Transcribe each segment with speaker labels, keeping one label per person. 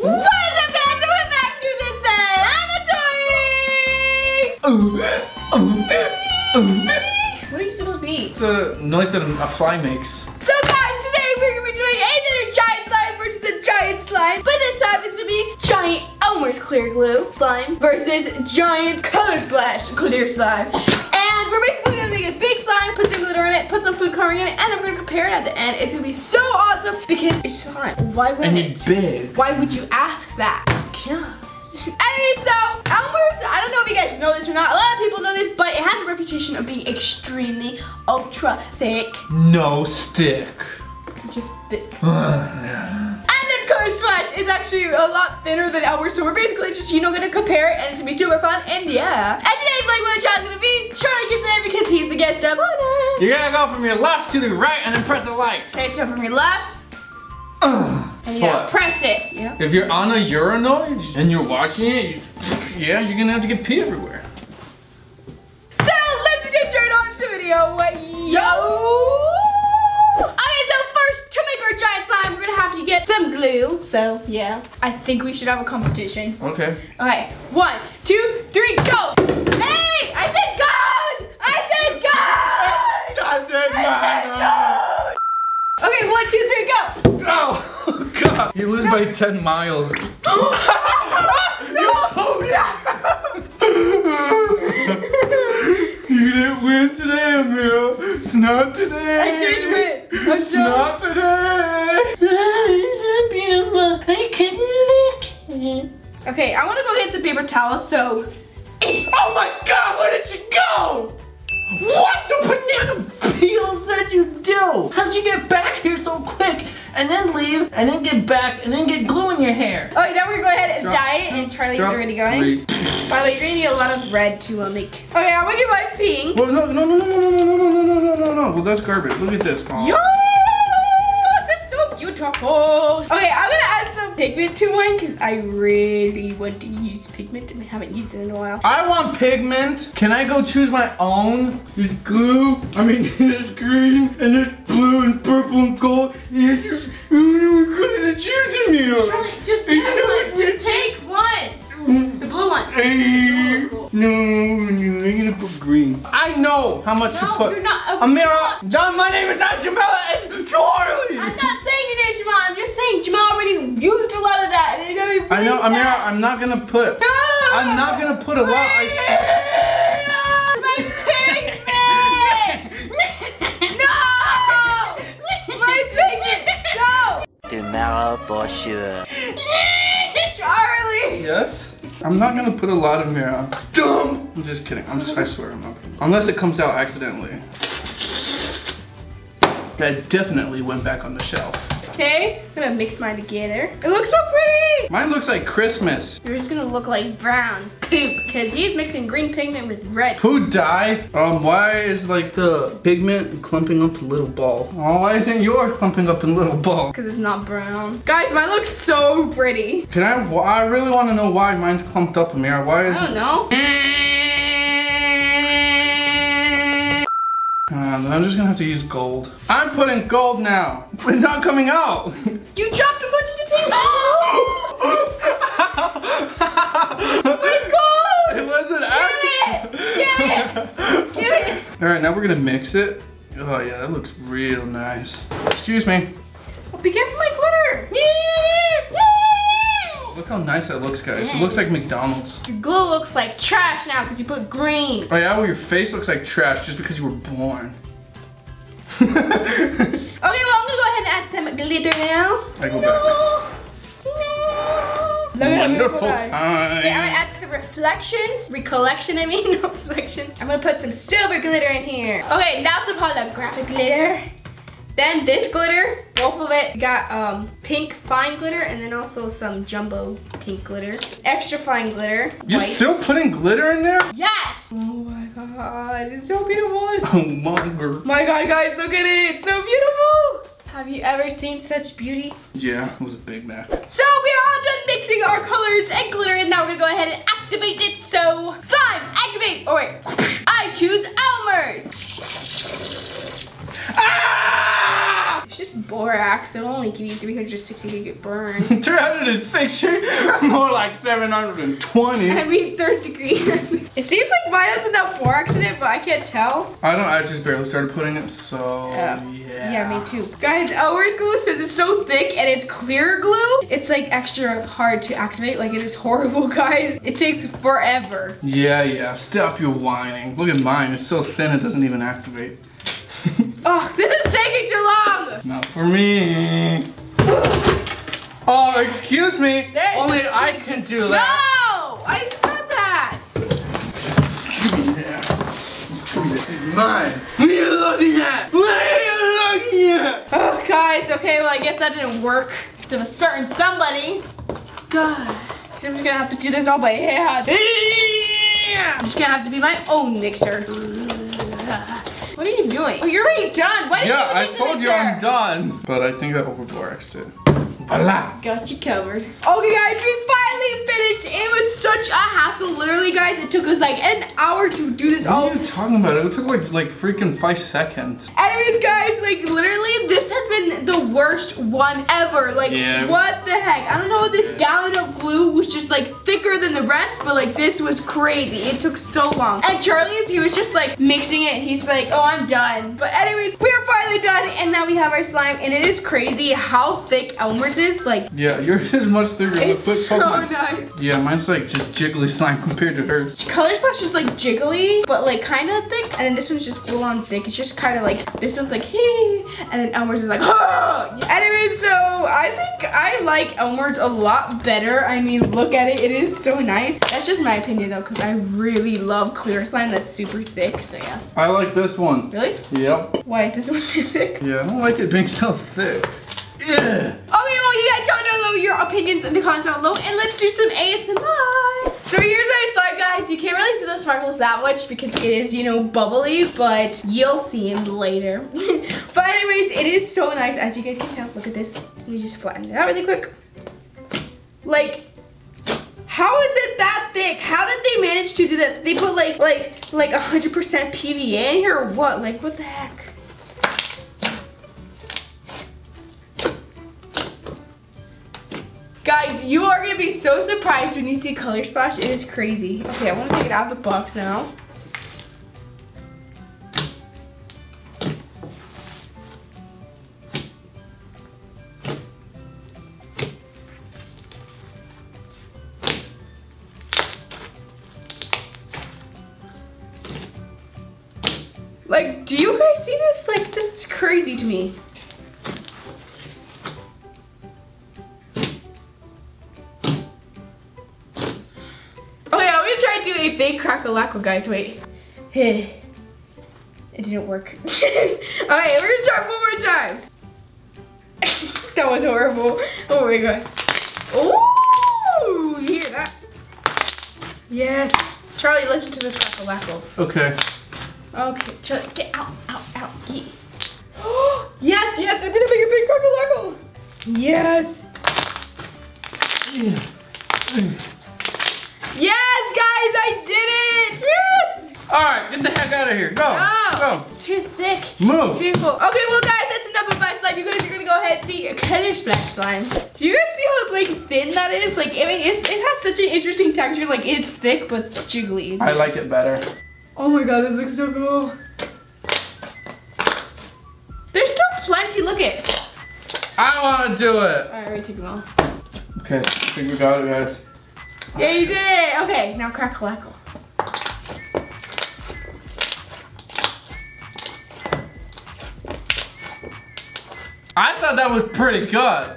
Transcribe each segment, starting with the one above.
Speaker 1: What is up, guys? Welcome back to this Slimeatory! What are you supposed to be?
Speaker 2: It's a noise that a fly makes.
Speaker 1: So guys, today we're going to be doing another giant slime versus a giant slime. But this time it's going to be giant ELMERS clear glue slime versus giant color splash clear slime. And we're basically going to make a big slime, put some glitter in it, put some food coloring in it, and then we're going to compare it at the end. It's going to be so awesome because it's slime. Why wouldn't it?
Speaker 2: And it's big.
Speaker 1: Why would you ask that? God. Anyway, so ELMERS, I don't know if you guys know this or not. A lot of people know this, but it has a reputation of being extremely ultra thick.
Speaker 2: No stick.
Speaker 1: Just thick. And then color splash is actually a lot thinner than ELMERS, so we're basically just, gonna compare it, and it's gonna be super fun, and yeah. And today's like what challenge is gonna be Charlie gets there because he's the guest of honor.
Speaker 2: You're gonna go from your left to the right and then press a like.
Speaker 1: Okay, so from your left. And yeah, press it. Yeah.
Speaker 2: If you're on a urinal and you're watching it, you're gonna have to get pee everywhere.
Speaker 1: So let's get started on the video. Yo! Okay, so first to make our giant slime, we're gonna have to get some glue. So yeah, I think we should have a competition.
Speaker 2: Okay.
Speaker 1: Okay, 1, 2, 3, go! Hey! I said go! I said go!
Speaker 2: I said go!
Speaker 1: Okay, 1, 2, 3, go!
Speaker 2: Oh, God. You lose by 10 miles. You didn't win today, Ameerah. It's not today.
Speaker 1: I did win.
Speaker 2: It's not today.
Speaker 1: It's so beautiful. I can lick it. Okay, I want to go get some paper towels, so...
Speaker 2: Oh my God, where did she go? What the banana peels did you do? How'd you get back here so quick? And then leave, and then get back, and then get glue in your hair.
Speaker 1: Okay, now we're gonna go ahead and dye it, and Charlie's already going. By the way, you're gonna need a lot of red to make. Okay, I'm gonna get my pink.
Speaker 2: Well, no. Well, that's garbage. Look at this.
Speaker 1: Yes, it's so beautiful. Okay, I'm gonna add some pigment to mine because I really want to use pigment and I haven't used it in a while.
Speaker 2: I want pigment. Can I go choose my own? There's glue. I mean, there's green, and there's blue, and purple, and gold. Charlie,
Speaker 1: just pick one. Just take one. The blue one.
Speaker 2: No, you're gonna put green. I know how much you put.
Speaker 1: You're not.
Speaker 2: Ameerah, no, my name is not Jamila, it's Charlie.
Speaker 1: I'm not saying your name, Jamal. I'm just saying Jamal already used a lot of that, and it's gonna be really
Speaker 2: I know,
Speaker 1: sad.
Speaker 2: Ameerah, I'm not gonna put.
Speaker 1: No!
Speaker 2: I'm not gonna put a lot.
Speaker 1: My pigment! No! My pigment! No!
Speaker 3: Tomorrow for sure.
Speaker 1: Charlie!
Speaker 2: Yes? I'm not gonna put a lot of Ameerah. Dumb! I'm just kidding. I swear I'm not. Unless it comes out accidentally. That definitely went back on the shelf.
Speaker 1: Okay, I'm gonna mix mine together. It looks so pretty!
Speaker 2: Mine looks like Christmas.
Speaker 1: Yours is gonna look like brown poop because he's mixing green pigment with red.
Speaker 2: Food dye? Why is like the pigment clumping up in little balls? Oh, why isn't yours clumping up in little balls?
Speaker 1: Because it's not brown. Guys, mine looks so pretty.
Speaker 2: Can I really want to know why mine's clumped up, Ameerah. Why is
Speaker 1: I don't know.
Speaker 2: I'm just gonna have to use gold. I'm putting gold now. It's not coming out.
Speaker 1: You dropped a bunch of the table. My gold!
Speaker 2: It wasn't acting.
Speaker 1: Get it!
Speaker 2: All right, now we're gonna mix it. Oh yeah, that looks real nice. Excuse me.
Speaker 1: Oh, be careful my glitter.
Speaker 2: Look how nice that looks, guys. It looks like McDonald's.
Speaker 1: Your glue looks like trash now because you put green.
Speaker 2: Oh yeah, well your face looks like trash just because you were born.
Speaker 1: Okay, well I'm gonna go ahead and add some glitter now.
Speaker 2: I go back.
Speaker 1: No.
Speaker 2: Wonderful time.
Speaker 1: Okay, I'm gonna add some reflections. Recollection, I mean, no reflections. I'm gonna put some silver glitter in here. Okay, now some holographic glitter. Then this glitter, both of it got pink fine glitter and then also some jumbo pink glitter. Extra fine glitter.
Speaker 2: You're still putting glitter in there?
Speaker 1: Yes! Oh my god, it's so beautiful.
Speaker 2: Oh my god.
Speaker 1: My god, guys, look at it. It's so beautiful. Have you ever seen such beauty?
Speaker 2: Yeah, it was a Big Mac.
Speaker 1: So we are all done mixing our colors and glitter and now we're gonna go ahead and activate it. So, slime, activate. Oh wait, I choose ELMERS. Ah! It's just Borat. wax. It'll only give you 360 to get burned.
Speaker 2: 360? More like 720.
Speaker 1: I mean, 3rd degree. It seems like mine has enough borax in it, but I can't tell.
Speaker 2: I just barely started putting it, so yeah.
Speaker 1: Yeah, me too. Guys, Elmer's glue says it's so thick and it's clear glue. It's like extra hard to activate. Like, it is horrible, guys. It takes forever.
Speaker 2: Yeah. Stop your whining. Look at mine. It's so thin it doesn't even activate.
Speaker 1: Oh, this is taking too long.
Speaker 2: Not for me. Oh, excuse me. Only I can do that.
Speaker 1: No! I just got that.
Speaker 2: Mine. What are you looking at? What are you looking at?
Speaker 1: Oh, guys. Okay, well, I guess that didn't work. To a certain somebody. God. I'm just gonna have to do this all by hand. I'm just gonna have to be my own mixer. What are you doing? Oh, you're already done. Why did you
Speaker 2: I told you I'm done. But I think I overboraxed it. Voila.
Speaker 1: Got you covered. Okay, guys, we finally finished. It was such a hassle. Literally, guys, it took us like an hour to do this all.
Speaker 2: What are you talking about? It took like freaking 5 seconds.
Speaker 1: Anyways, guys, like literally, this has been the worst one ever. Like, what the heck? I don't know if this gallon of glue was just like thicker than the rest, but like this was crazy. It took so long. And Charlie's, he was just like mixing it. And he's like, oh, I'm done. But anyways, we are finally done, and now we have our slime, and it is crazy how thick Elmer's is. Like,
Speaker 2: yeah, yours is much thicker.
Speaker 1: It's so nice.
Speaker 2: Yeah, mine's like just jiggly slime compared to hers.
Speaker 1: Color Splash is like jiggly, but like kind of thick, and then this one's just full on thick. It's just kind of like, this one's like, hey, and then Elmer's is like, oh. Anyway, so I think I like Elmer's a lot better. I mean, look at it. It is so nice. That's just my opinion though, because I really love clear slime that's super thick, so yeah.
Speaker 2: I like this one.
Speaker 1: Really?
Speaker 2: Yep.
Speaker 1: Why is this one too thick?
Speaker 2: Yeah, I don't like it being so thick. Yeah.
Speaker 1: Okay, well, you guys comment down below your opinions in the comments down below, and let's do some ASMR. So here's my slime, guys. You can't really see the sparkles that much because it is, you know, bubbly, but you'll see them later. But anyways, it is so nice, as you guys can tell. Look at this. Let me just flatten it out really quick. Like, how is it that thick? How did they manage to do that? They put like 100% PVA in here or what? Like, what the heck? Guys, you are gonna be so surprised when you see Color Splash. It is crazy. Okay, I want to take it out of the box now. Like, do you guys see this? Like, this is crazy to me. A big crackle-lackle, guys. Wait. It didn't work. Okay, we're gonna try one more time. That was horrible. Oh my god. Oh, you hear that? Yes. Charlie, listen to this crackle-lackle.
Speaker 2: Okay.
Speaker 1: Okay, Charlie, get out, get. Yes, I'm gonna make a big crackle-lackle. Yes. Yes, guys, I did it! Yes!
Speaker 2: Alright, get the heck out of here. Go.
Speaker 1: No, it's too thick.
Speaker 2: Move.
Speaker 1: It's beautiful. Okay, well, guys, that's enough of my slime. You guys are gonna go ahead and see Color Splash slime. Do you guys see how like thin that is? Like, I mean, it has such an interesting texture. Like, it's thick but jiggly.
Speaker 2: I like it better.
Speaker 1: Oh my god, this looks so cool. There's still plenty. Look it.
Speaker 2: I want to do it.
Speaker 1: Alright, ready, take them all.
Speaker 2: Okay, I think we got it, guys.
Speaker 1: Yeah, you did it. Okay, now crackle-lackle.
Speaker 2: I thought that was pretty good.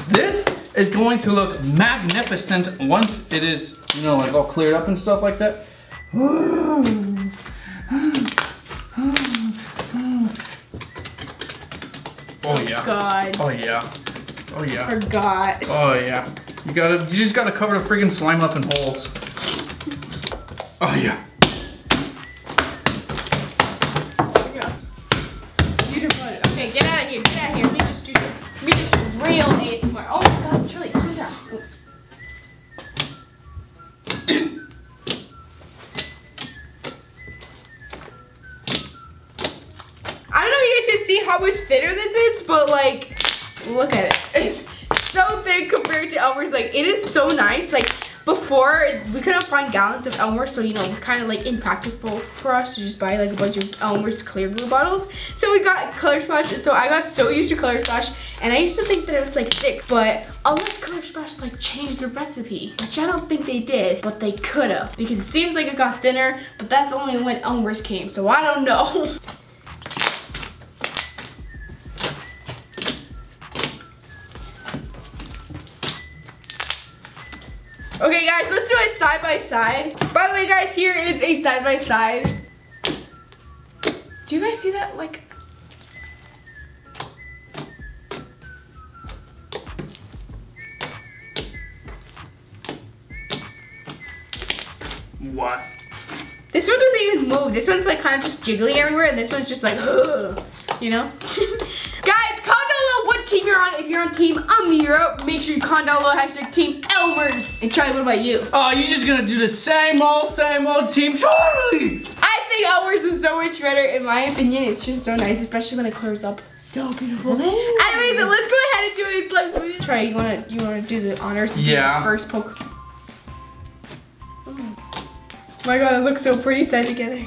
Speaker 2: This is going to look magnificent once it is, you know, like all cleared up and stuff like that. Oh yeah.
Speaker 1: God.
Speaker 2: Oh yeah. Oh yeah.
Speaker 1: Forgot.
Speaker 2: Oh yeah. You just gotta cover the friggin' slime up in holes. Oh yeah.
Speaker 1: Okay, get out of here, Let me just do real ASMR. Oh my god, Charlie, calm down. Oops. I don't know if you guys can see how much thinner this is, nice, but like, look at it. It's so thick compared to Elmer's. Like, it is so nice. Like, before, we couldn't find gallons of Elmer's, so you know, it's kind of like impractical for us to just buy like a bunch of Elmer's clear glue bottles. So we got Color Splash, and so I got so used to Color Splash, and I used to think that it was like thick, but unless Color Splash like changed the recipe, which I don't think they did, but they could have, because it seems like it got thinner, but that's only when Elmer's came, so I don't know. Okay guys, let's do it side by side. By the way guys, here is a side by side. Do you guys see that? Like,
Speaker 2: What?
Speaker 1: this one doesn't even move. This one's like kind of just jiggly everywhere, and this one's just like, you know? Guys, comment down below what team you're on. If you're on Team Ameerah, make sure you comment down below hashtag Team ELMERS. And Charlie, what about you?
Speaker 2: Oh, you're just gonna do the same old Team Charlie!
Speaker 1: I think ELMERS is so much better. In my opinion, it's just so nice, especially when it clears up. So beautiful. Anyways, let's go ahead and do a slime smoothie. Charlie, you wanna do the honors?
Speaker 2: Yeah.
Speaker 1: First poke. Oh my god, it looks so pretty side together.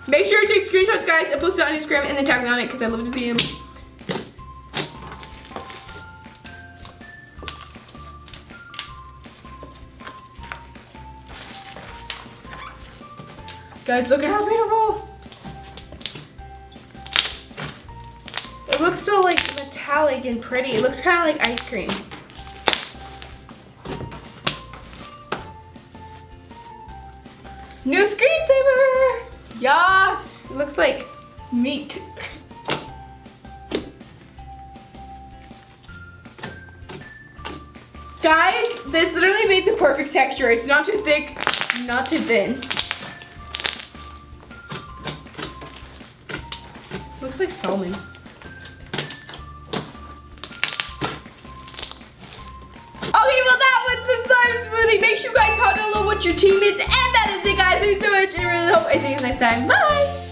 Speaker 1: Make sure to take screenshots, guys, and post it on Instagram and then tag me on it because I love to see them. Guys, look at how beautiful. It looks so like metallic and pretty. It looks kind of like ice cream. New screensaver! Yes! It looks like meat. Guys, this literally made the perfect texture. It's not too thick, not too thin. Looks like salmon. Okay, well that was the slime smoothie. Make sure you guys comment down below what your team is. And that is it, guys. Thank you so much. I really hope I see you guys next time. Bye!